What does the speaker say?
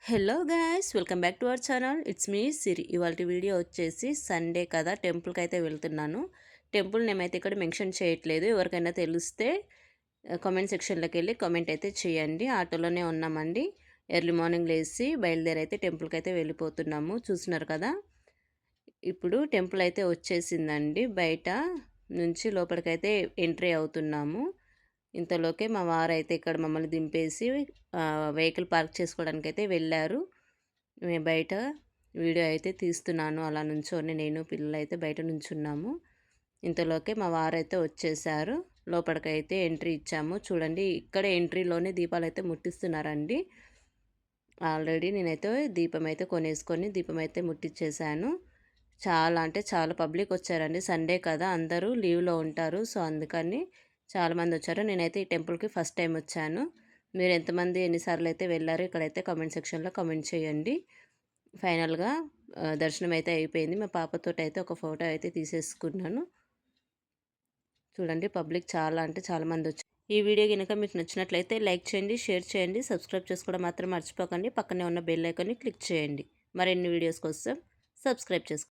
Hello guys, welcome back to our channel. It's me Siri. ఇవాళ video వచ్చేసి Sunday కదా, టెంపుల్కి అయితే వెళ్తున్నాను. టెంపుల్ నేమ్ అయితే ఇక్కడ మెన్షన్ చేయట్లేదు. ఎవరికైనా తెలిస్తే కామెంట్ సెక్షన్లోకి వెళ్ళి కామెంట్ అయితే చేయండి. ఆటోలోనే ఉన్నామండి. ఎర్లీ మార్నింగ్ లేచి బయలుదేరి అయితే టెంపుల్కి అయితే వెళ్ళిపోతున్నాము. చూస్తున్నారు కదా, ఇప్పుడు టెంపుల్ అయితే వచ్చేసిందండి. బయట నుంచి లోపలికైతే ఎంట్రీ అవుతున్నాము. ఇంతలోకే మా వారైతే ఇక్కడ మమ్మల్ని దింపేసి వెహికల్ పార్క్ చేసుకోవడానికైతే వెళ్ళారు. మేము బయట వీడియో అయితే తీస్తున్నాను. అలా నుంచొని నేను పిల్లలైతే బయట నుంచున్నాము. ఇంతలోకే మా వారైతే వచ్చేసారు. లోపలికైతే ఎంట్రీ ఇచ్చాము. చూడండి, ఇక్కడ ఎంట్రీలోనే దీపాలు అయితే ముట్టిస్తున్నారండి. ఆల్రెడీ నేనైతే దీపం అయితే కొనేసుకొని దీపం అయితే ముట్టించేసాను. చాలా అంటే చాలా పబ్లిక్ వచ్చారండి. సండే కదా, అందరూ లీవ్లో ఉంటారు. సో అందుకని చాలామంది వచ్చారు. నేనైతే ఈ టెంపుల్కి ఫస్ట్ టైం వచ్చాను. మీరు ఎంతమంది ఎన్నిసార్లు అయితే వెళ్ళారు ఇక్కడైతే కామెంట్ సెక్షన్లో కామెంట్ చేయండి. ఫైనల్గా దర్శనం అయితే అయిపోయింది. మా పాపతో అయితే ఒక ఫోటో అయితే తీసేసుకున్నాను. చూడండి, పబ్లిక్ చాలా అంటే చాలామంది వచ్చారు. ఈ వీడియో కనుక మీకు నచ్చినట్లయితే లైక్ చేయండి, షేర్ చేయండి, సబ్స్క్రైబ్ చేసుకోవడం మాత్రం మర్చిపోకండి. పక్కనే ఉన్న బెల్ ఐకాన్ని క్లిక్ చేయండి. మరిన్ని వీడియోస్ కోసం సబ్స్క్రైబ్ చేసుకోండి.